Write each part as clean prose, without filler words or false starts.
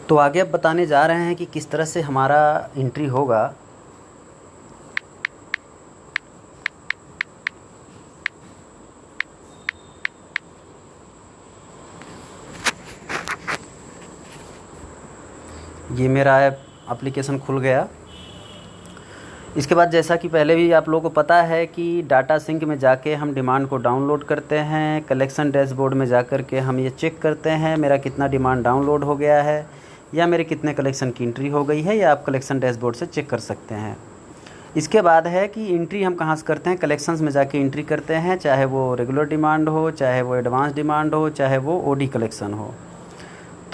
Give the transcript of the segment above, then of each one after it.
तो आगे अब बताने जा रहे हैं कि किस तरह से हमारा एंट्री होगा। ये मेरा एप्लीकेशन खुल गया। इसके बाद जैसा कि पहले भी आप लोगों को पता है कि डाटा सिंक में जाके हम डिमांड को डाउनलोड करते हैं। कलेक्शन डैशबोर्ड में जाकर के हम ये चेक करते हैं मेरा कितना डिमांड डाउनलोड हो गया है या मेरे कितने कलेक्शन की एंट्री हो गई है, या आप कलेक्शन डैशबोर्ड से चेक कर सकते हैं। इसके बाद है कि एंट्री हम कहाँ से करते हैं, कलेक्शंस में जाके एंट्री करते हैं, चाहे वो रेगुलर डिमांड हो, चाहे वो एडवांस डिमांड हो, चाहे वो ओडी कलेक्शन हो।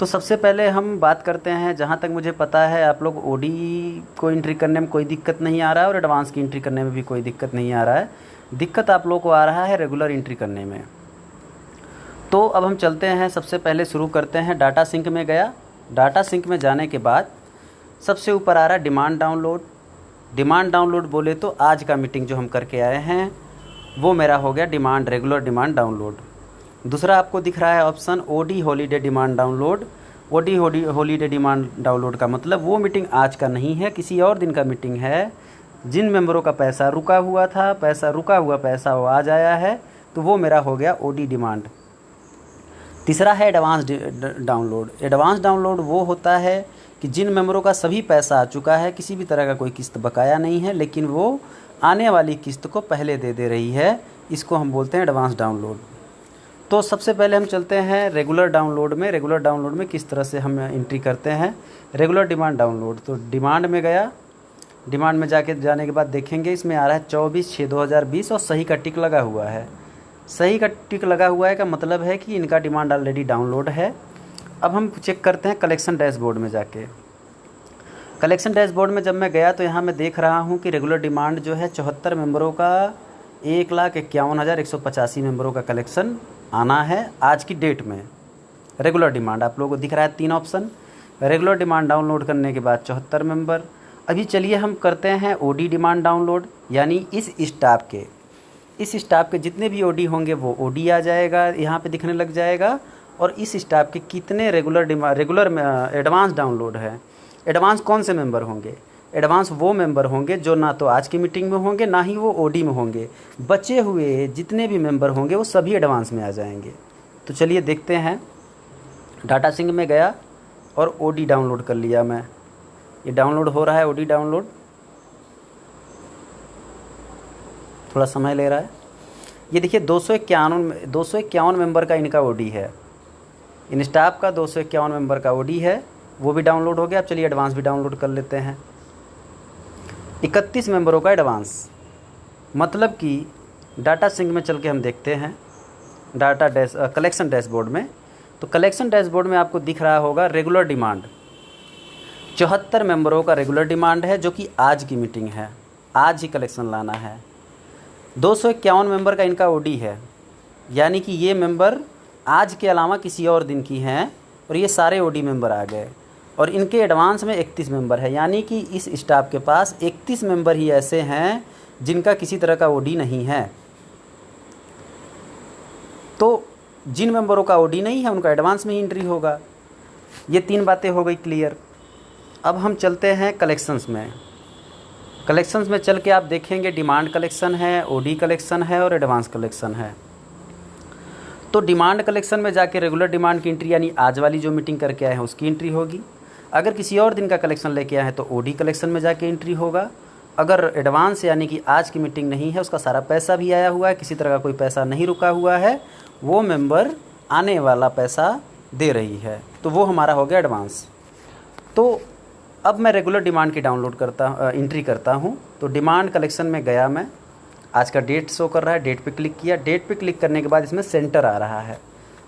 तो सबसे पहले हम बात करते हैं, जहाँ तक मुझे पता है आप लोग ओडी को एंट्री करने में कोई दिक्कत नहीं आ रहा है और एडवांस की एंट्री करने में भी कोई दिक्कत नहीं आ रहा है। दिक्कत आप लोग को आ रहा है रेगुलर एंट्री करने में। तो अब हम चलते हैं, सबसे पहले शुरू करते हैं। डाटा सिंक में गया। डाटा सिंक में जाने के बाद सबसे ऊपर आ रहा है डिमांड डाउनलोड। डिमांड डाउनलोड बोले तो आज का मीटिंग जो हम करके आए हैं वो मेरा हो गया डिमांड, रेगुलर डिमांड डाउनलोड। दूसरा आपको दिख रहा है option OD holiday demand download. OD holiday demand download का मतलब वो मीटिंग आज का नहीं है, किसी और दिन का मीटिंग है। जिन मेंबरों का पैसा रुका हुआ था, रुका हुआ पैसा वो आज आया है, तो वो मेरा हो गया ओडी डिमांड। तीसरा है एडवांस डाउनलोड। एडवांस डाउनलोड वो होता है कि जिन मेंबरों का सभी पैसा आ चुका है, किसी भी तरह का कोई किस्त बकाया नहीं है, लेकिन वो आने वाली किस्त को पहले दे रही है, इसको हम बोलते हैं एडवांस डाउनलोड। तो सबसे पहले हम चलते हैं रेगुलर डाउनलोड में। रेगुलर डाउनलोड में किस तरह से हम एंट्री करते हैं, रेगुलर डिमांड डाउनलोड। तो डिमांड में गया। डिमांड में जाने के बाद देखेंगे इसमें आ रहा है 24/6/2020 और सही का टिक लगा हुआ है। सही का टिक लगा हुआ है का मतलब है कि इनका डिमांड ऑलरेडी डाउनलोड है। अब हम चेक करते हैं कलेक्शन डैशबोर्ड में जाके। कलेक्शन डैशबोर्ड में जब मैं गया तो यहाँ मैं देख रहा हूँ कि रेगुलर डिमांड जो है 74 मेंबरों का 1,51,185 मेंबरों का कलेक्शन आना है आज की डेट में। रेगुलर डिमांड आप लोगों को दिख रहा है 3 ऑप्शन। रेगुलर डिमांड डाउनलोड करने के बाद 74 मेंबर। अभी चलिए हम करते हैं ओडी डिमांड डाउनलोड, यानी इस स्टाफ के जितने भी ओडी होंगे वो ओडी आ जाएगा, यहाँ पे दिखने लग जाएगा। और इस स्टाफ के कितने रेगुलर एडवांस डाउनलोड है। एडवांस कौन से मेंबर होंगे, एडवांस वो मेंबर होंगे जो ना तो आज की मीटिंग में होंगे ना ही वो ओडी में होंगे। बचे हुए जितने भी मेंबर होंगे वो सभी एडवांस में आ जाएंगे। तो चलिए देखते हैं। डाटा सिंक में गया और ओडी डाउनलोड कर लिया मैं। ये डाउनलोड हो रहा है ओडी डाउनलोड, थोड़ा समय ले रहा है। ये देखिए 251 मेंबर का इनका ओडी है, इन स्टाफ का 251 मेंबर का ओडी है, वो भी डाउनलोड हो गया। अब चलिए एडवांस भी डाउनलोड कर लेते हैं। 31 मेंबरों का एडवांस, मतलब कि डाटा सिंक में चल के हम देखते हैं कलेक्शन डैशबोर्ड में। तो कलेक्शन डैशबोर्ड में आपको दिख रहा होगा रेगुलर डिमांड 74 मेंबरों का रेगुलर डिमांड है, जो कि आज की मीटिंग है, आज ही कलेक्शन लाना है। 251 मेंबर का इनका ओडी है, यानी कि ये मेंबर आज के अलावा किसी और दिन की हैं और ये सारे ओडी मेंबर आ गए। और इनके एडवांस में 31 मेंबर है, यानी कि इस स्टाफ के पास 31 मेंबर ही ऐसे हैं जिनका किसी तरह का ओडी नहीं है। तो जिन मेंबरों का ओडी नहीं है उनका एडवांस में ही एंट्री होगा। ये 3 बातें हो गई क्लियर। अब हम चलते हैं कलेक्शंस में। कलेक्शंस में चल के आप देखेंगे डिमांड कलेक्शन है, ओडी कलेक्शन है और एडवांस कलेक्शन है। तो डिमांड कलेक्शन में जाके रेगुलर डिमांड की एंट्री, यानी आज वाली जो मीटिंग करके आए हैं उसकी एंट्री होगी। अगर किसी और दिन का कलेक्शन लेके आए हैं तो ओडी कलेक्शन में जाके एंट्री होगा। अगर एडवांस यानी कि आज की मीटिंग नहीं है, उसका सारा पैसा भी आया हुआ है, किसी तरह का कोई पैसा नहीं रुका हुआ है, वो मेंबर आने वाला पैसा दे रही है, तो वो हमारा हो गया एडवांस। तो अब मैं रेगुलर डिमांड की एंट्री करता हूँ। तो डिमांड कलेक्शन में गया मैं, आज का डेट शो कर रहा है, डेट पे क्लिक किया। डेट पे क्लिक करने के बाद इसमें सेंटर आ रहा है।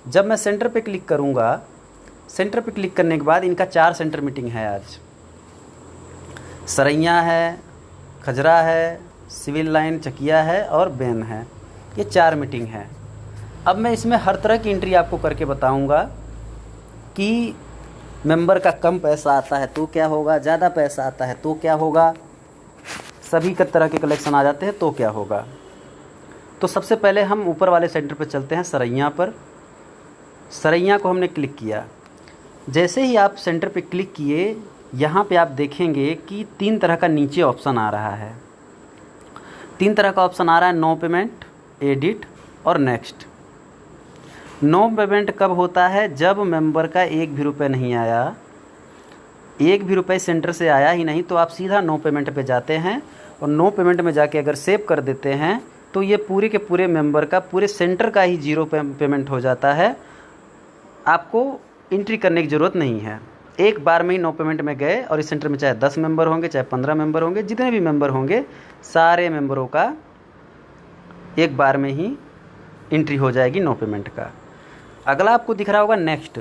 जब मैं सेंटर पे क्लिक करूँगा, सेंटर पे क्लिक करने के बाद इनका 4 सेंटर मीटिंग है आज। सरैया है, खजरा है, सिविल लाइन चकिया है और बेन है, ये 4 मीटिंग है। अब मैं इसमें हर तरह की एंट्री आपको करके बताऊंगा कि मेंबर का कम पैसा आता है तो क्या होगा, ज़्यादा पैसा आता है तो क्या होगा, सभी का तरह के कलेक्शन आ जाते हैं तो क्या होगा। तो सबसे पहले हम ऊपर वाले सेंटर पर चलते हैं, सरैया पर। सरैया को हमने क्लिक किया। जैसे ही आप सेंटर पे क्लिक किए, यहाँ पे आप देखेंगे कि 3 तरह का नीचे ऑप्शन आ रहा है। 3 तरह का ऑप्शन आ रहा है, नो पेमेंट, एडिट और नेक्स्ट। नो पेमेंट कब होता है? जब मेंबर का 1 भी रुपये नहीं आया, 1 भी रुपये सेंटर से आया ही नहीं, तो आप सीधा नो पेमेंट पे जाते हैं और नो पेमेंट में जाके अगर सेव कर देते हैं तो ये पूरे के पूरे मेंबर का, पूरे सेंटर का ही 0 पेमेंट हो जाता है। आपको एंट्री करने की ज़रूरत नहीं है। एक बार में ही नो पेमेंट में गए और इस सेंटर में चाहे 10 मेंबर होंगे, चाहे 15 मेंबर होंगे, जितने भी मेंबर होंगे, सारे मेंबरों का एक बार में ही एंट्री हो जाएगी नो पेमेंट का। अगला आपको दिख रहा होगा नेक्स्ट।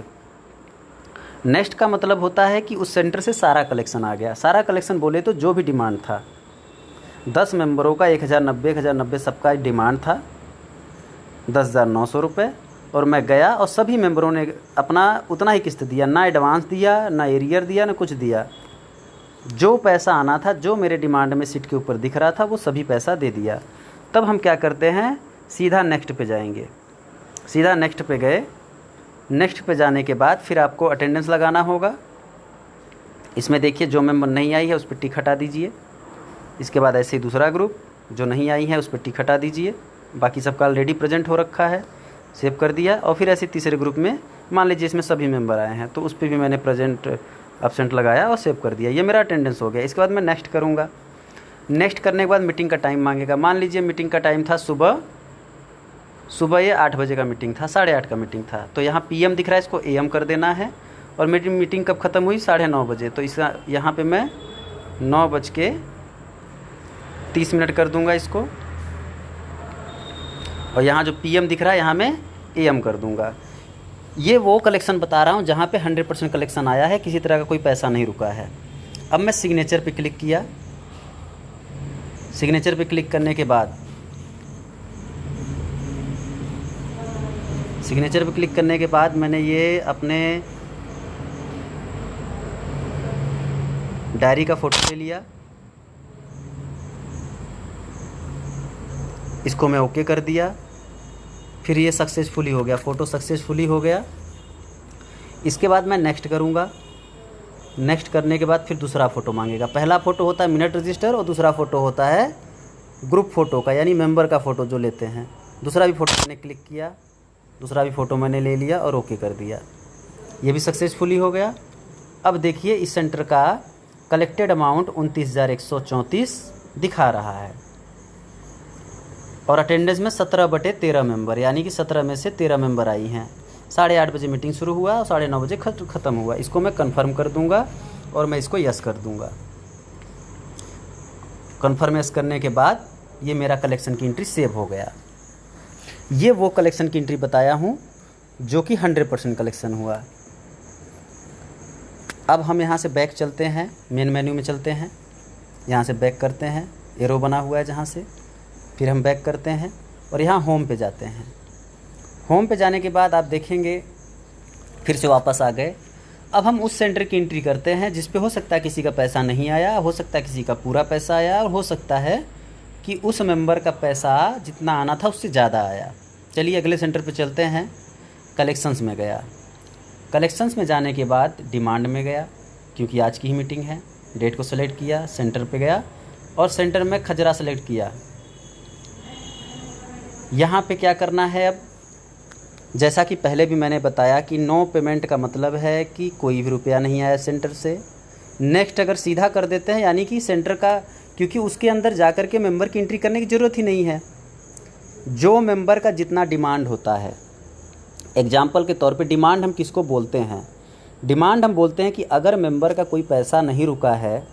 नेक्स्ट का मतलब होता है कि उस सेंटर से सारा कलेक्शन आ गया। सारा कलेक्शन बोले तो जो भी डिमांड था, 10 मेंबरों का 1090 सबका डिमांड था 10,900 रुपये, और मैं गया और सभी मेंबरों ने अपना उतना ही किस्त दिया, ना एडवांस दिया, ना एरियर दिया, ना कुछ दिया। जो पैसा आना था, जो मेरे डिमांड में सीट के ऊपर दिख रहा था, वो सभी पैसा दे दिया। तब हम क्या करते हैं, सीधा नेक्स्ट पे जाएंगे। सीधा नेक्स्ट पे गए। नेक्स्ट पे जाने के बाद फिर आपको अटेंडेंस लगाना होगा। इसमें देखिए जो मेंबर नहीं आई है उस पर टिक हटा दीजिए। इसके बाद ऐसे ही दूसरा ग्रुप जो नहीं आई है उस पर टिक हटा दीजिए। बाकी सबका ऑलरेडी प्रेजेंट हो रखा है, सेव कर दिया। और फिर ऐसे तीसरे ग्रुप में मान लीजिए इसमें सभी मेंबर आए हैं तो उस पर भी मैंने प्रेजेंट एब्सेंट लगाया और सेव कर दिया। ये मेरा अटेंडेंस हो गया। इसके बाद मैं नेक्स्ट करूँगा। नेक्स्ट करने के बाद मीटिंग का टाइम मांगेगा। मान लीजिए मीटिंग का टाइम था सुबह ये 8 बजे का मीटिंग था, 8:30 का मीटिंग था, तो यहाँ PM दिख रहा है, इसको AM कर देना है। और मेरी मीटिंग कब ख़त्म हुई? 9:30 बजे। तो इसका यहाँ पे मैं 9:30 कर दूँगा इसको। और यहाँ जो PM दिख रहा है यहाँ मैं AM कर दूँगा। ये वो कलेक्शन बता रहा हूँ जहाँ पे 100% कलेक्शन आया है, किसी तरह का कोई पैसा नहीं रुका है। अब मैं सिग्नेचर पे क्लिक किया। सिग्नेचर पे क्लिक करने के बाद मैंने ये अपने डायरी का फ़ोटो ले लिया। इसको मैं ओके कर दिया। फिर ये सक्सेसफुली हो गया, फ़ोटो सक्सेसफुली हो गया। इसके बाद मैं नेक्स्ट करूँगा। नेक्स्ट करने के बाद फिर दूसरा फ़ोटो मांगेगा। पहला फ़ोटो होता है मिनट रजिस्टर और दूसरा फ़ोटो होता है ग्रुप फ़ोटो का, यानी मेंबर का फ़ोटो जो लेते हैं। दूसरा भी फ़ोटो मैंने क्लिक किया, दूसरा भी फ़ोटो मैंने ले लिया और ओके कर दिया। ये भी सक्सेसफुली हो गया। अब देखिए इस सेंटर का कलेक्टेड अमाउंट 29,134 दिखा रहा है और अटेंडेंस में 17/13 मेंबर, यानी कि 17 में से 13 मेंबर आई हैं। 8:30 बजे मीटिंग शुरू हुआ और 9:30 बजे ख़त्म हुआ। इसको मैं कन्फर्म कर दूंगा और मैं इसको यस कर दूंगा। कन्फर्म यस करने के बाद ये मेरा कलेक्शन की एंट्री सेव हो गया। ये वो कलेक्शन की एंट्री बताया हूँ जो कि 100% कलेक्शन हुआ। अब हम यहाँ से बैक चलते हैं, मेन मेन्यू में चलते हैं। यहाँ से बैक करते हैं, एरो बना हुआ है जहाँ से, फिर हम बैक करते हैं और यहाँ होम पे जाते हैं। होम पे जाने के बाद आप देखेंगे फिर से वापस आ गए। अब हम उस सेंटर की एंट्री करते हैं जिस पे हो सकता है किसी का पैसा नहीं आया, हो सकता है किसी का पूरा पैसा आया, और हो सकता है कि उस मेंबर का पैसा जितना आना था उससे ज़्यादा आया। चलिए अगले सेंटर पे चलते हैं। कलेक्शंस में गया। कलेक्शंस में जाने के बाद डिमांड में गया, क्योंकि आज की ही मीटिंग है। डेट को सेलेक्ट किया, सेंटर पे गया और सेंटर में खजरा सेलेक्ट किया। यहाँ पे क्या करना है? अब जैसा कि पहले भी मैंने बताया कि नो पेमेंट का मतलब है कि कोई भी रुपया नहीं आया सेंटर से। नेक्स्ट अगर सीधा कर देते हैं, यानी कि सेंटर का, क्योंकि उसके अंदर जा कर के मेंबर की एंट्री करने की ज़रूरत ही नहीं है। जो मेंबर का जितना डिमांड होता है, एग्जाम्पल के तौर पे डिमांड हम किसको बोलते हैं? डिमांड हम बोलते हैं कि अगर मेंबर का कोई पैसा नहीं रुका है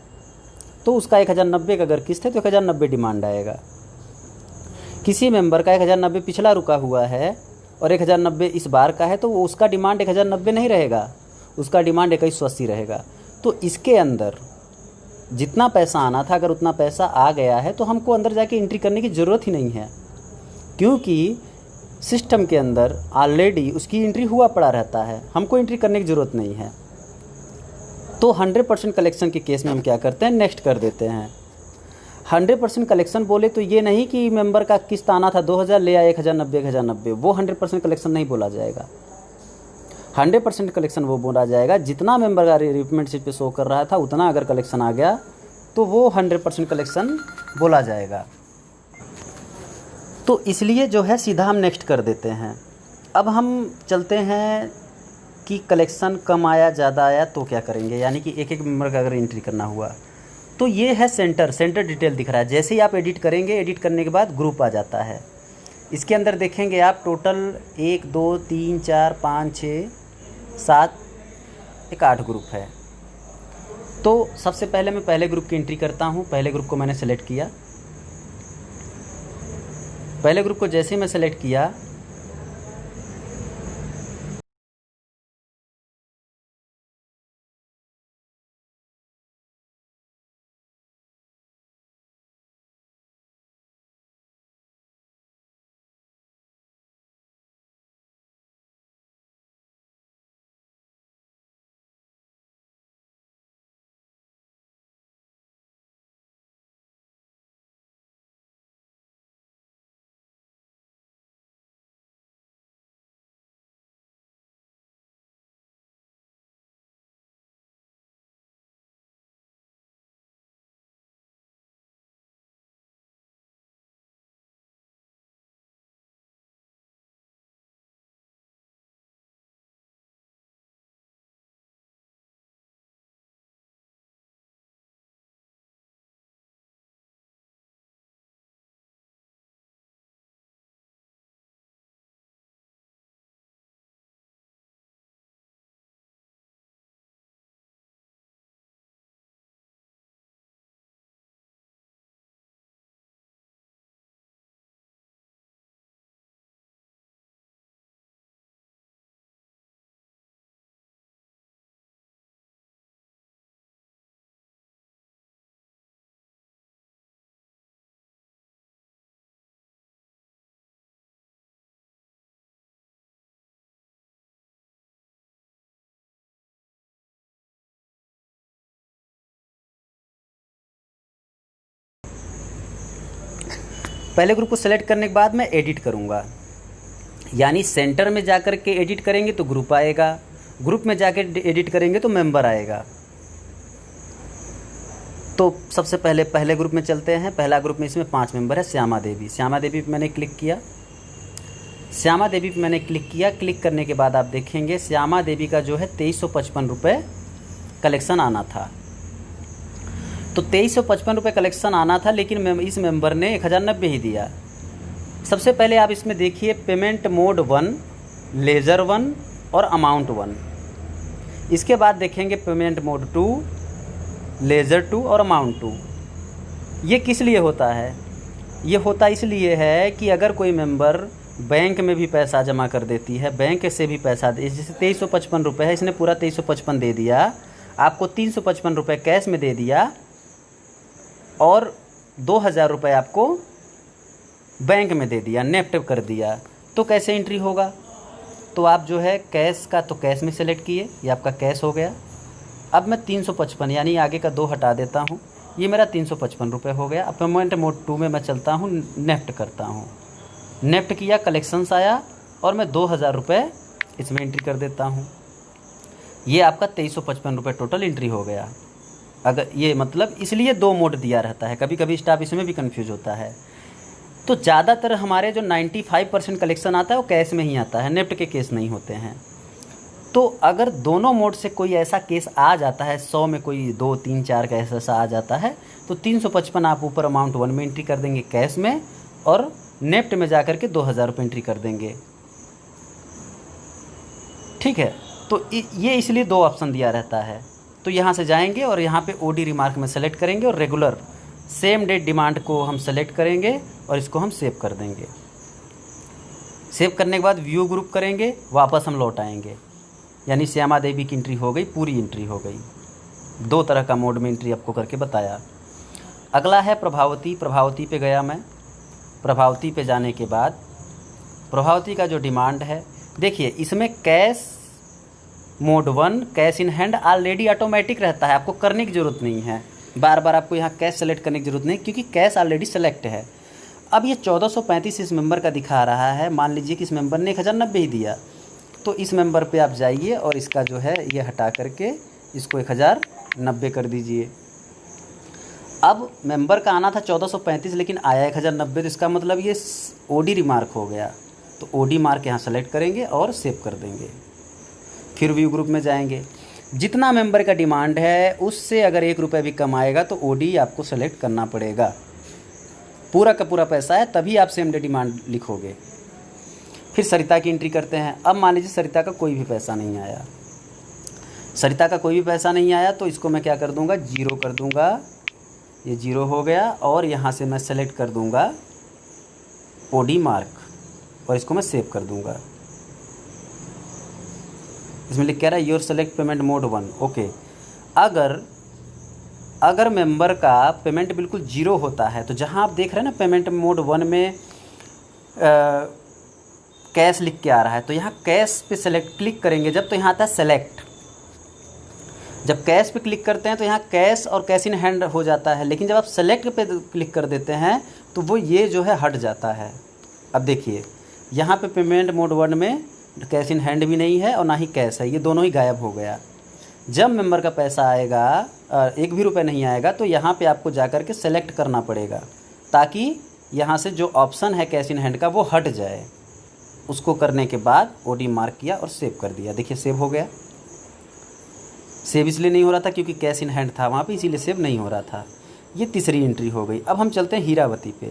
तो उसका 1090 का अगर किस्त है तो 1090 डिमांड आएगा। किसी मेंबर का 1090 पिछला रुका हुआ है और 1090 इस बार का है तो उसका डिमांड 1090 नहीं रहेगा, उसका डिमांड 2180 रहेगा। तो इसके अंदर जितना पैसा आना था, अगर उतना पैसा आ गया है तो हमको अंदर जाके एंट्री करने की ज़रूरत ही नहीं है, क्योंकि सिस्टम के अंदर ऑलरेडी उसकी एंट्री हुआ पड़ा रहता है। हमको एंट्री करने की ज़रूरत नहीं है। तो 100% कलेक्शन के केस में हम क्या करते हैं? नेक्स्ट कर देते हैं। 100% कलेक्शन बोले तो ये नहीं कि मेंबर का किस्त आना था 2000 ले आया 1090, वो 100% कलेक्शन नहीं बोला जाएगा। 100% कलेक्शन वो बोला जाएगा। जितना मेंबर का रिपेमेंट शीट पे शो कर रहा था उतना अगर कलेक्शन आ गया तो वो 100% कलेक्शन बोला जाएगा। तो इसलिए जो है सीधा हम नेक्स्ट कर देते हैं। अब हम चलते हैं कि कलेक्शन कम आया ज़्यादा आया तो क्या करेंगे, यानी कि एक एक मेंबर का अगर एंट्री करना हुआ तो ये है सेंटर डिटेल दिख रहा है। जैसे ही आप एडिट करेंगे, एडिट करने के बाद ग्रुप आ जाता है। इसके अंदर देखेंगे आप टोटल 1 2 3 4 5 6 7 एक 8 ग्रुप है। तो सबसे पहले मैं पहले ग्रुप की एंट्री करता हूँ। पहले ग्रुप को मैंने सेलेक्ट किया। पहले ग्रुप को जैसे ही मैं सेलेक्ट किया, पहले ग्रुप को सेलेक्ट करने के बाद मैं एडिट करूँगा, यानी सेंटर में जाकर के एडिट करेंगे तो ग्रुप आएगा, ग्रुप में जाकर एडिट करेंगे तो मेंबर आएगा। तो सबसे पहले ग्रुप में चलते हैं। पहला ग्रुप में इसमें 5 मेंबर है। श्यामा देवी। श्यामा देवी पे मैंने क्लिक किया। श्यामा देवी पे मैंने क्लिक किया। क्लिक करने के बाद आप देखेंगे श्यामा देवी का जो है 2355 रुपये कलेक्शन आना था। तो 2355 रुपये कलेक्शन आना था, लेकिन इस मेंबर ने 1090 ही दिया। सबसे पहले आप इसमें देखिए पेमेंट मोड 1, लेज़र 1 और अमाउंट 1। इसके बाद देखेंगे पेमेंट मोड 2, लेज़र 2 और अमाउंट 2। ये किस लिए होता है? ये होता इसलिए है कि अगर कोई मेंबर बैंक में भी पैसा जमा कर देती है, बैंक से भी पैसा दे, जैसे 2355 रुपये है, इसने पूरा 2355 दे दिया, आपको 355 रुपये कैश में दे दिया और 2000 रुपये आपको बैंक में दे दिया, नेफ्ट कर दिया, तो कैसे एंट्री होगा? तो आप जो है कैश का तो कैश में सेलेक्ट किए, ये आपका कैश हो गया। अब मैं 355 यानी आगे का 2 हटा देता हूँ, ये मेरा 355 रुपये हो गया। अब पेमेंट मोड 2 में मैं चलता हूँ, नेफ्ट करता हूँ। नेफ्ट किया, कलेक्शंस आया और मैं 2000 रुपये इसमें एंट्री कर देता हूँ। ये आपका 2355 रुपये टोटल एंट्री हो गया। अगर ये मतलब इसलिए 2 मोड दिया रहता है, कभी कभी स्टाफ इसमें भी कंफ्यूज होता है। तो ज़्यादातर हमारे जो 95% कलेक्शन आता है वो कैश में ही आता है, नेफ्ट के केस नहीं होते हैं। तो अगर दोनों मोड से कोई ऐसा केस आ जाता है, 100 में कोई 2 3 4 का ऐसा आ जाता है, तो 355 आप ऊपर अमाउंट 1 में एंट्री कर देंगे कैश में, और नेफ्ट में जाकर के 2000 रुपये एंट्री कर देंगे। ठीक है, तो ये इसलिए 2 ऑप्शन दिया रहता है। तो यहाँ से जाएंगे और यहाँ पे ओडी रिमार्क में सेलेक्ट करेंगे और रेगुलर सेम डेट डिमांड को हम सेलेक्ट करेंगे और इसको हम सेव कर देंगे। सेव करने के बाद व्यू ग्रुप करेंगे, वापस हम लौट आएंगे, यानी श्यामा देवी की एंट्री हो गई, पूरी एंट्री हो गई। 2 तरह का मोड में एंट्री आपको करके बताया। अगला है प्रभावती। प्रभावती पे गया मैं। प्रभावती पे जाने के बाद प्रभावती का जो डिमांड है, देखिए इसमें cash mode 1 cash in hand already automatic रहता है, आपको करने की ज़रूरत नहीं है, बार बार आपको यहाँ कैश सेलेक्ट करने की ज़रूरत नहीं, क्योंकि कैश ऑलरेडी सेलेक्ट है। अब ये 1435 इस मेंबर का दिखा रहा है। मान लीजिए कि इस मेंबर ने 1090 ही दिया, तो इस मेंबर पे आप जाइए और इसका जो है ये हटा करके इसको 1090 कर दीजिए। अब मेंबर का आना था 1435 लेकिन आया 1090, तो इसका मतलब ये ओडी रिमार्क हो गया। तो ओडी मार्क यहाँ सेलेक्ट करेंगे और सेव कर देंगे। फिर व्यू ग्रुप में जाएंगे, जितना मेंबर का डिमांड है उससे अगर 1 रुपये भी कम आएगा तो ओडी आपको सेलेक्ट करना पड़ेगा। पूरा का पूरा पैसा है तभी आप सेम डे डिमांड लिखोगे। फिर सरिता की एंट्री करते हैं। अब मान लीजिए सरिता का कोई भी पैसा नहीं आया, सरिता का कोई भी पैसा नहीं आया तो इसको मैं क्या कर दूंगा, 0 कर दूंगा। ये 0 हो गया और यहाँ से मैं सेलेक्ट कर दूंगा ओडी मार्क और इसको मैं सेव कर दूंगा। इसमें लिख कह रहा है your select payment mode 1। Okay, अगर मेंबर का पेमेंट बिल्कुल 0 होता है तो जहाँ आप देख रहे हैं ना पेमेंट मोड 1 में कैश लिख के आ रहा है, तो यहाँ कैश पे सेलेक्ट क्लिक करेंगे जब, तो यहाँ आता है सेलेक्ट। जब कैश पे क्लिक करते हैं तो यहाँ कैश और कैश इन हैंड हो जाता है, लेकिन जब आप सेलेक्ट पे क्लिक कर देते हैं तो वो ये जो है हट जाता है। अब देखिए यहाँ पे पेमेंट मोड 1 में कैश इन हैंड भी नहीं है और ना ही कैश है, ये दोनों ही गायब हो गया। जब मेंबर का पैसा आएगा 1 भी रुपये नहीं आएगा तो यहाँ पे आपको जा कर के सेलेक्ट करना पड़ेगा ताकि यहाँ से जो ऑप्शन है कैश इन हैंड का वो हट जाए। उसको करने के बाद ओडी मार्क किया और सेव कर दिया। देखिए सेव हो गया। सेव इसलिए नहीं हो रहा था क्योंकि कैश इन हैंड था वहाँ पे, इसीलिए सेव नहीं हो रहा था। ये तीसरी एंट्री हो गई। अब हम चलते हैं हीरावती पे।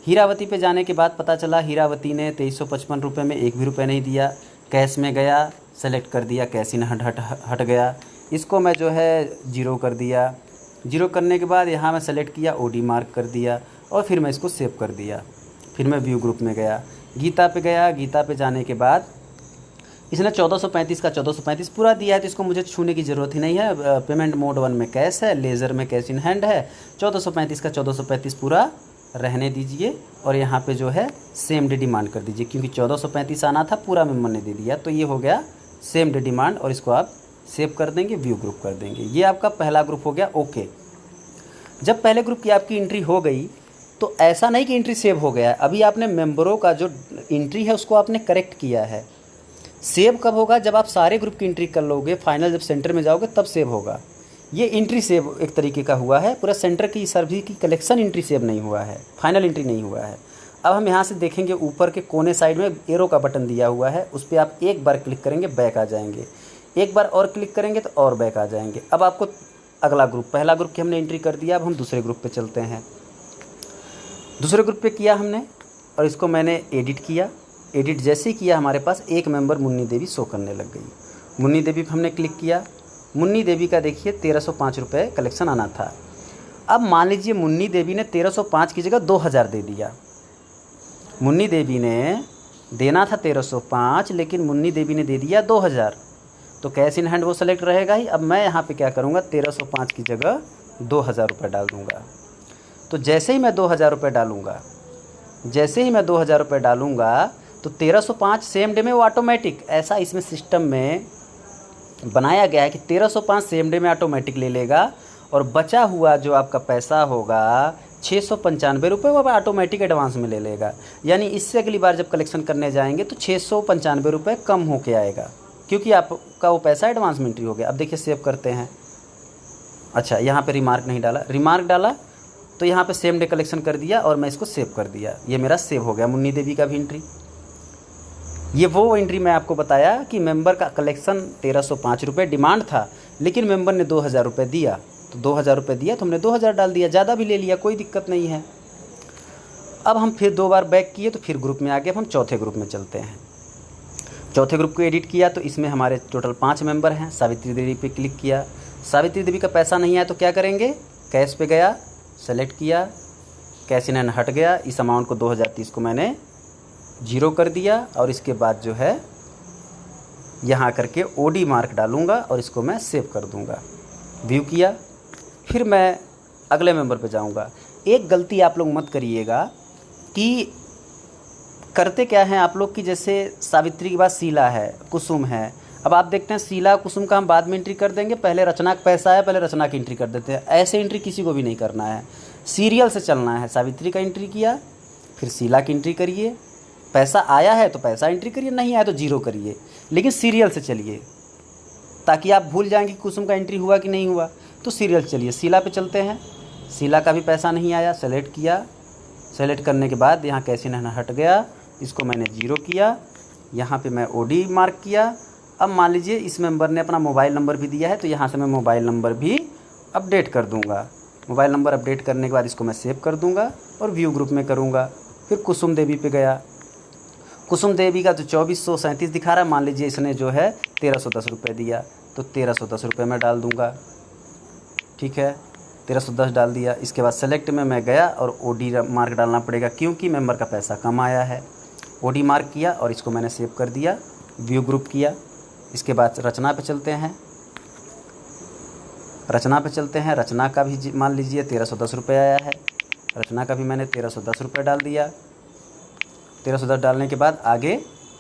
हीरावती पे जाने के बाद पता चला हीरावती ने 2355 रुपये में 1 भी रुपये नहीं दिया। कैश में गया, सेलेक्ट कर दिया, कैश इन हैंड हट गया। इसको मैं जो है 0 कर दिया। 0 करने के बाद यहाँ मैं सेलेक्ट किया, ओडी मार्क कर दिया और फिर मैं इसको सेव कर दिया। फिर मैं व्यू ग्रुप में गया, गीता पे गया। गीता पे जाने के बाद इसने 1435 का 1435 पूरा दिया है तो इसको मुझे छूने की ज़रूरत ही नहीं है। पेमेंट मोड 1 में कैश है, लेज़र में कैश इन हैंड है। 1435 का 1435 पूरा रहने दीजिए और यहाँ पे जो है सेम डे डिमांड कर दीजिए, क्योंकि 1435 आना था, पूरा मेंबर ने दे दिया तो ये हो गया सेम डे डिमांड। और इसको आप सेव कर देंगे, व्यू ग्रुप कर देंगे। ये आपका पहला ग्रुप हो गया। ओके, जब पहले ग्रुप की आपकी एंट्री हो गई तो ऐसा नहीं कि एंट्री सेव हो गया है, अभी आपने मेंबरों का जो एंट्री है उसको आपने करेक्ट किया है। सेव कब होगा, जब आप सारे ग्रुप की एंट्री कर लोगे, फाइनल जब सेंटर में जाओगे तब सेव होगा। ये एंट्री सेव एक तरीके का हुआ है, पूरा सेंटर की सर्विस की कलेक्शन एंट्री सेव नहीं हुआ है, फाइनल एंट्री नहीं हुआ है। अब हम यहाँ से देखेंगे ऊपर के कोने साइड में एरो का बटन दिया हुआ है, उस पर आप एक बार क्लिक करेंगे बैक आ जाएंगे, एक बार और क्लिक करेंगे तो और बैक आ जाएंगे। अब आपको अगला ग्रुप, पहला ग्रुप की हमने एंट्री कर दिया, अब हम दूसरे ग्रुप पे चलते हैं। दूसरे ग्रुप पे किया हमने और इसको मैंने एडिट किया। एडिट जैसे ही किया हमारे पास एक मेंबर मुन्नी देवी शो करने लग गई। मुन्नी देवी पे हमने क्लिक किया। मुन्नी देवी का देखिए 1305 रुपये कलेक्शन आना था। अब मान लीजिए मुन्नी देवी ने 1305 की जगह 2000 दे दिया। मुन्नी देवी ने देना था 1305 लेकिन मुन्नी देवी ने दे दिया 2000, तो कैश इन हैंड वो सेलेक्ट रहेगा ही। अब मैं यहाँ पे क्या करूँगा, 1305 की जगह 2000 रुपये डाल दूँगा। तो जैसे ही मैं 2000 रुपये डालूँगा, जैसे ही मैं 2000 रुपये डालूँगा तो 1305 सेम डे में वो ऑटोमेटिक, ऐसा इसमें सिस्टम में बनाया गया है कि 1305 सेम डे में ऑटोमेटिक ले लेगा और बचा हुआ जो आपका पैसा होगा 695 रुपये वो ऑटोमेटिक एडवांस में ले लेगा। यानी इससे अगली बार जब कलेक्शन करने जाएंगे तो 695 रुपये कम होके आएगा, क्योंकि आपका वो पैसा एडवांस में एंट्री हो गया। अब देखिए सेव करते हैं। अच्छा, यहाँ पे रिमार्क नहीं डाला, रिमार्क डाला तो यहाँ पे सेम डे कलेक्शन कर दिया और मैं इसको सेव कर दिया। ये मेरा सेव हो गया मुन्नी देवी का भी एंट्री। ये वो एंट्री मैं आपको बताया कि मेंबर का कलेक्शन 1305 रुपये डिमांड था लेकिन मेंबर ने 2000 रुपये दिया, तो 2000 रुपये दिया तो हमने 2000 डाल दिया, ज़्यादा भी ले लिया, कोई दिक्कत नहीं है। अब हम फिर 2 बार बैक किए तो फिर ग्रुप में आ गए। अब हम चौथे ग्रुप में चलते हैं। चौथे ग्रुप को एडिट किया तो इसमें हमारे टोटल 5 मेंबर हैं। सावित्री देवी पे क्लिक किया। सावित्री देवी का पैसा नहीं आया तो क्या करेंगे, कैश पे गया, सेलेक्ट किया, कैश इन हैंड हट गया। इस अमाउंट को 2030 को मैंने 0 कर दिया और इसके बाद जो है यहाँ करके ओडी मार्क डालूँगा और इसको मैं सेव कर दूँगा। व्यू किया, फिर मैं अगले मेंबर पे जाऊँगा। एक गलती आप लोग मत करिएगा कि करते क्या हैं आप लोग कि जैसे सावित्री के बाद शीला है, कुसुम है। अब आप देखते हैं शीला कुसुम का हम बाद में एंट्री कर देंगे, पहले रचना का पैसा है, पहले रचना की एंट्री कर देते हैं। ऐसे एंट्री किसी को भी नहीं करना है, सीरियल से चलना है। सावित्री का एंट्री किया, फिर शीला की एंट्री करिए, पैसा आया है तो पैसा एंट्री करिए, नहीं आया तो जीरो करिए, लेकिन सीरियल से चलिए ताकि आप भूल जाएंगे कि कुसुम का एंट्री हुआ कि नहीं हुआ। तो सीरियल चलिए, शीला पे चलते हैं। शीला का भी पैसा नहीं आया, सेलेक्ट किया। सेलेक्ट करने के बाद यहाँ कैश इन हैंड हट गया, इसको मैंने जीरो किया। यहाँ पे मैं ओडी मार्क किया। अब मान लीजिए इस मेंबर ने अपना मोबाइल नंबर भी दिया है, तो यहाँ से मैं मोबाइल नंबर भी अपडेट कर दूँगा। मोबाइल नंबर अपडेट करने के बाद इसको मैं सेव कर दूँगा और व्यू ग्रुप में करूँगा। फिर कुसुम देवी पे गया। कुसुम देवी का तो 2437 दिखा रहा है, मान लीजिए इसने जो है 1310 रुपये दिया, तो 1310 रुपये मैं डाल दूँगा। ठीक है, 1310 डाल दिया। इसके बाद सेलेक्ट में मैं गया और ओडी मार्क डालना पड़ेगा क्योंकि मेंबर का पैसा कम आया है। ओडी मार्क किया और इसको मैंने सेव कर दिया, व्यू ग्रुप किया। इसके बाद रचना पे चलते हैं। रचना पे चलते हैं। रचना का भी मान लीजिए 1310 रुपये आया है, रचना का भी मैंने 1310 रुपये डाल दिया। 1310 डालने के बाद आगे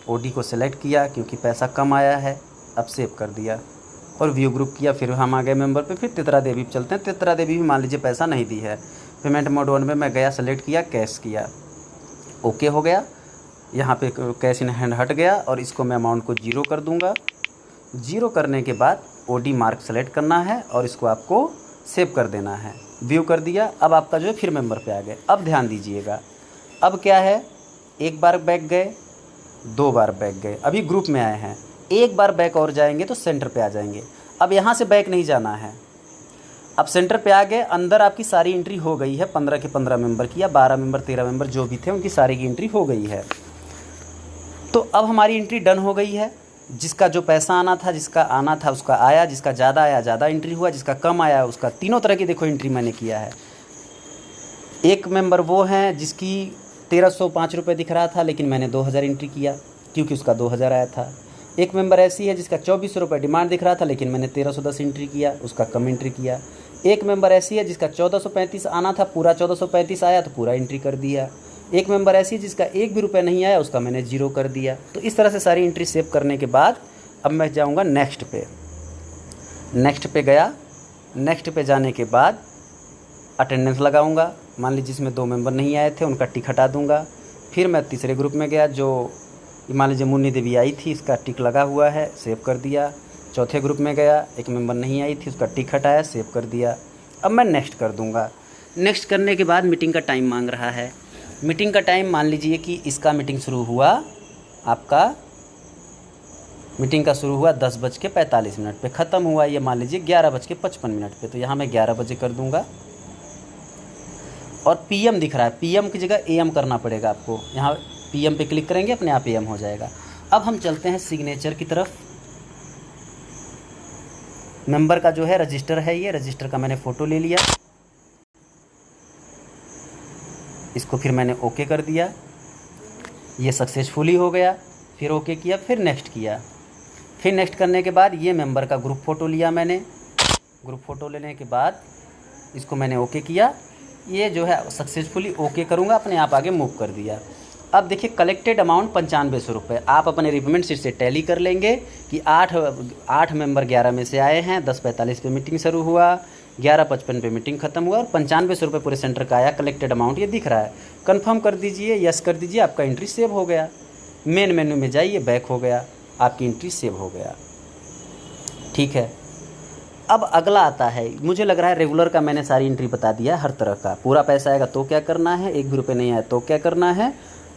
ओडी को सिलेक्ट किया क्योंकि पैसा कम आया है, अब सेव कर दिया और व्यू ग्रुप किया। फिर हम आ गए मेंबर पे। फिर तितरा देवी पे चलते हैं। तितरा देवी भी मान लीजिए पैसा नहीं दी है। पेमेंट मोड 1 में मैं गया, सेलेक्ट किया, कैश किया, ओके हो गया। यहाँ पे कैश इन हैंड हट गया और इसको मैं अमाउंट को जीरो कर दूँगा। जीरो करने के बाद ओडी मार्क सेलेक्ट करना है और इसको आपको सेव कर देना है। व्यू कर दिया। अब आपका जो है फिर मेंबर पे आ गए। अब ध्यान दीजिएगा, अब क्या है, एक बार बैक गए, 2 बार बैक गए, अभी ग्रुप में आए हैं, एक बार बैक और जाएंगे तो सेंटर पे आ जाएंगे। अब यहाँ से बैक नहीं जाना है। अब सेंटर पे आ गए, अंदर आपकी सारी एंट्री हो गई है। 15 के 15 मेंबर की या 12 मेंबर 13 मेंबर जो भी थे उनकी सारी की एंट्री हो गई है। तो अब हमारी एंट्री डन हो गई है। जिसका जो पैसा आना था, जिसका आना था उसका आया, जिसका ज़्यादा आया ज़्यादा एंट्री हुआ, जिसका कम आया उसका, तीनों तरह की देखो एंट्री मैंने किया है। एक मेंबर वो हैं जिसकी 1305 रुपये दिख रहा था लेकिन मैंने 2000 एंट्री किया क्योंकि उसका 2000 आया था। एक मेंबर ऐसी है जिसका 2400 रुपये डिमांड दिख रहा था लेकिन मैंने 1310 एंट्री किया, उसका कम एंट्री किया। एक मेंबर ऐसी है जिसका 1435 आना था, पूरा 1435 आया तो पूरा एंट्री कर दिया। एक मेंबर ऐसी है जिसका एक भी रुपये नहीं आया, उसका मैंने जीरो कर दिया। तो इस तरह से सारी एंट्री सेव करने के बाद अब मैं जाऊंगा नेक्स्ट पे। नेक्स्ट पे गया। नेक्स्ट पे जाने के बाद अटेंडेंस लगाऊंगा। मान लीजिए जिसमें 2 मेंबर नहीं आए थे उनका टिक हटा दूंगा। फिर मैं तीसरे ग्रुप में गया, जो मान लीजिए मुन्नी देवी आई थी, इसका टिक लगा हुआ है, सेव कर दिया। चौथे ग्रुप में गया, एक मेंबर नहीं आई थी, उसका टिक हटाया, सेव कर दिया। अब मैं नेक्स्ट कर दूंगा। नेक्स्ट करने के बाद मीटिंग का टाइम मांग रहा है। मीटिंग का टाइम मान लीजिए कि इसका मीटिंग शुरू हुआ, आपका मीटिंग का शुरू हुआ 10:45 पे, ख़त्म हुआ ये मान लीजिए 11:55 पे। तो यहाँ मैं 11 बजे कर दूँगा। और पीएम दिख रहा है, पीएम की जगह एएम करना पड़ेगा आपको। यहाँ पीएम पे क्लिक करेंगे, अपने आप एएम हो जाएगा। अब हम चलते हैं सिग्नेचर की तरफ। मेंबर का जो है रजिस्टर है, ये रजिस्टर का मैंने फ़ोटो ले लिया। इसको फिर मैंने ओके कर दिया, ये सक्सेसफुली हो गया। फिर ओके किया, फिर नेक्स्ट किया। फिर नेक्स्ट करने के बाद ये मेंबर का ग्रुप फ़ोटो लिया मैंने। ग्रुप फ़ोटो लेने के बाद इसको मैंने ओके किया। ये जो है सक्सेसफुली ओके करूँगा, अपने आप आगे मूव कर दिया। अब देखिए कलेक्टेड अमाउंट 9500 रुपये। आप अपने रिपेमेंट शीट से टैली कर लेंगे कि 8 मेंबर 11 में से आए हैं। 10:45 पे मीटिंग शुरू हुआ, 11:55 पे मीटिंग खत्म हुआ और 9500 रुपये पूरे सेंटर का आया। कलेक्टेड अमाउंट ये दिख रहा है। कंफर्म कर दीजिए, यस कर दीजिए, आपका एंट्री सेव हो गया। मेन मेन्यू में जाइए, बैक हो गया, आपकी एंट्री सेव हो गया। ठीक है, अब अगला आता है, मुझे लग रहा है रेगुलर का मैंने सारी एंट्री बता दिया है। हर तरह का पूरा पैसा आएगा तो क्या करना है, एक भी रुपये नहीं आया तो क्या करना है।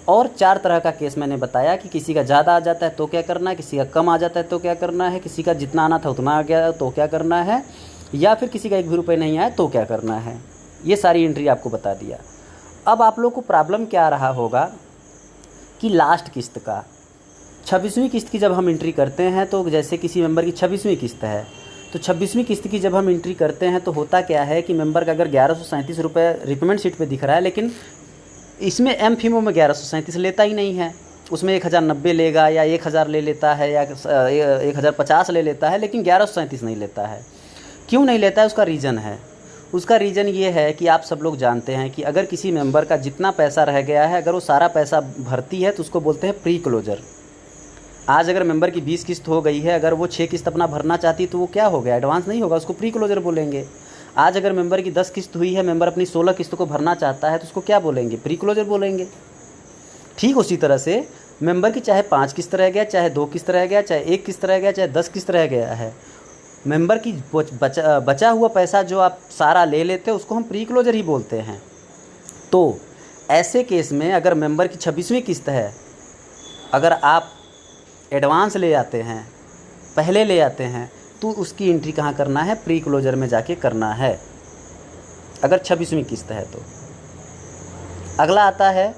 और 4 तरह का केस मैंने बताया कि किसी का ज़्यादा आ जाता है तो क्या करना है, किसी का कम आ जाता है तो क्या करना है, किसी का जितना आना था उतना आ गया तो क्या करना है, या फिर किसी का एक भी रुपये नहीं आया तो क्या करना है। ये सारी एंट्री आपको बता दिया। अब आप लोग को प्रॉब्लम क्या रहा होगा कि लास्ट किस्त का 26वीं किस्त की जब हम एंट्री करते हैं, तो जैसे किसी मेंबर की 26वीं किस्त है, तो 26वीं किस्त की जब हम एंट्री करते हैं तो होता क्या है कि मेंबर का अगर 1137 रुपये रिपेमेंट शीट पे दिख रहा है, लेकिन इसमें एम फीमो में 1137 लेता ही नहीं है। उसमें 1090 लेगा या 1000 ले लेता है या 1050 ले लेता है, लेकिन 1137 नहीं लेता है। क्यों नहीं लेता है, उसका रीज़न है। उसका रीज़न ये है कि आप सब लोग जानते हैं कि अगर किसी मेंबर का जितना पैसा रह गया है, अगर वो सारा पैसा भरती है तो उसको बोलते हैं प्री क्लोजर। आज अगर मेंबर की 20 किस्त हो गई है, अगर वो 6 किस्त अपना भरना चाहती तो वो क्या हो गया, एडवांस नहीं होगा, उसको प्री क्लोजर बोलेंगे। आज अगर मेंबर की 10 किस्त हुई है, मेंबर अपनी 16 किस्त को भरना चाहता है तो उसको क्या बोलेंगे, प्री क्लोजर बोलेंगे। ठीक उसी तरह से मेंबर की चाहे 5 किस्त रह गया, चाहे 2 किस्त रह गया, चाहे 1 किस्त रह गया, चाहे 10 किस्त रह गया है, मेंबर की बचा हुआ पैसा जो आप सारा ले लेते हैं उसको हम प्री क्लोजर ही बोलते हैं। तो ऐसे केस में अगर मेंबर की 26वीं किस्त है, अगर आप एडवांस ले आते हैं, पहले ले आते हैं, तो उसकी एंट्री कहाँ करना है? प्री क्लोजर में जाके करना है, अगर 26वीं किस्त है तो। अगला आता है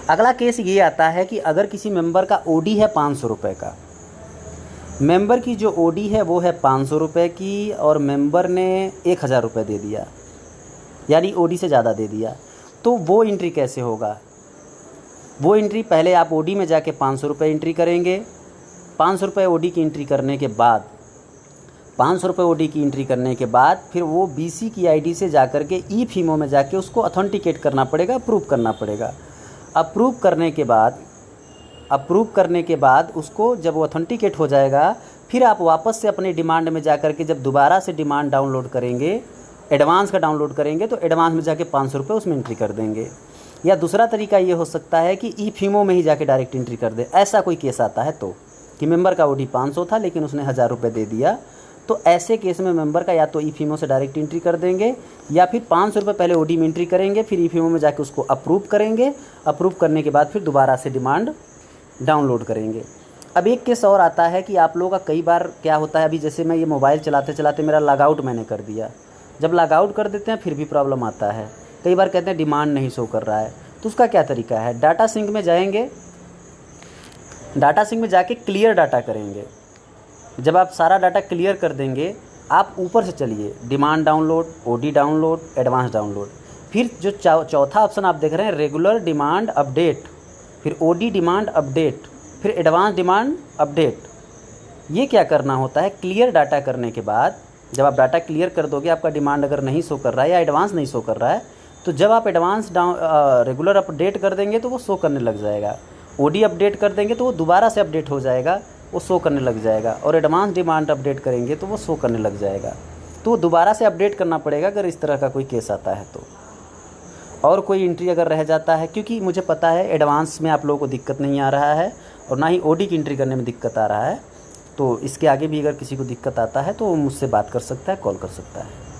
अगला केस ये आता है कि अगर किसी मेंबर का ओडी है 500 रुपये का, मेंबर की जो ओडी है वो है 500 रुपये की और मेंबर ने 1000 रुपये दे दिया, यानी ओडी से ज़्यादा दे दिया, तो वो एंट्री कैसे होगा? वो एंट्री पहले आप ओडी में जाके 500 रुपये एंट्री करेंगे। 500 रुपये ओडी की एंट्री करने के बाद 500 रुपये ओडी की एंट्री करने के बाद फिर वो बीसी की आईडी से जाकर के ई फीमो में जाके उसको अथेंटिकेट करना पड़ेगा, अप्रूव करना पड़ेगा। अप्रूव करने के बाद उसको जब वो अथेंटिकेट हो जाएगा, फिर आप वापस से अपने डिमांड में जाकर के जब दोबारा से डिमांड डाउनलोड करेंगे, एडवांस का डाउनलोड करेंगे, तो एडवांस में जाके 500 रुपये उसमें एंट्री कर देंगे। या दूसरा तरीका ये हो सकता है कि ई फीमो में ही जाके डायरेक्ट एंट्री कर दे। ऐसा कोई केस आता है तो कि मेंबर का ओडी 500 था लेकिन उसने 1000 रुपये दे दिया, तो ऐसे केस में मेंबर का या तो ई फीमो से डायरेक्ट एंट्री कर देंगे या फिर 500 रुपये पहले ओडी में एंट्री करेंगे, फिर ई फीमो में जाके उसको अप्रूव करेंगे। अप्रूव करने के बाद फिर दोबारा से डिमांड डाउनलोड करेंगे। अब एक केस और आता है कि आप लोगों का कई बार क्या होता है, अभी जैसे मैं ये मोबाइल चलाते चलाते मेरा लॉग आउट मैंने कर दिया, जब लॉग आउट कर देते हैं फिर भी प्रॉब्लम आता है। कई बार कहते हैं डिमांड नहीं शो कर रहा है, तो उसका क्या तरीका है? डाटा सिंक में जाएंगे, डाटा सिंक में जाके क्लियर डाटा करेंगे। जब आप सारा डाटा क्लियर कर देंगे, आप ऊपर से चलिए demand download, OD download, advance download, फिर जो चौथा ऑप्शन आप देख रहे हैं रेगुलर डिमांड अपडेट, फिर ओडी डिमांड अपडेट, फिर एडवांस डिमांड अपडेट। ये क्या करना होता है? क्लियर डाटा करने के बाद जब आप डाटा क्लियर कर दोगे, आपका डिमांड अगर नहीं शो कर रहा है या एडवांस नहीं शो कर रहा है, तो जब आप एडवांस रेगुलर अपडेट कर देंगे तो वो शो करने लग जाएगा। ओडी अपडेट कर देंगे तो वो दोबारा से अपडेट हो जाएगा, वो शो करने लग जाएगा। और एडवांस डिमांड अपडेट करेंगे तो वो शो करने लग जाएगा। तो दोबारा से अपडेट करना पड़ेगा अगर इस तरह का कोई केस आता है तो। और कोई एंट्री अगर रह जाता है, क्योंकि मुझे पता है एडवांस में आप लोगों को दिक्कत नहीं आ रहा है और ना ही ओडी की एंट्री करने में दिक्कत आ रहा है, तो इसके आगे भी अगर किसी को दिक्कत आता है तो वो मुझसे बात कर सकता है, कॉल कर सकता है।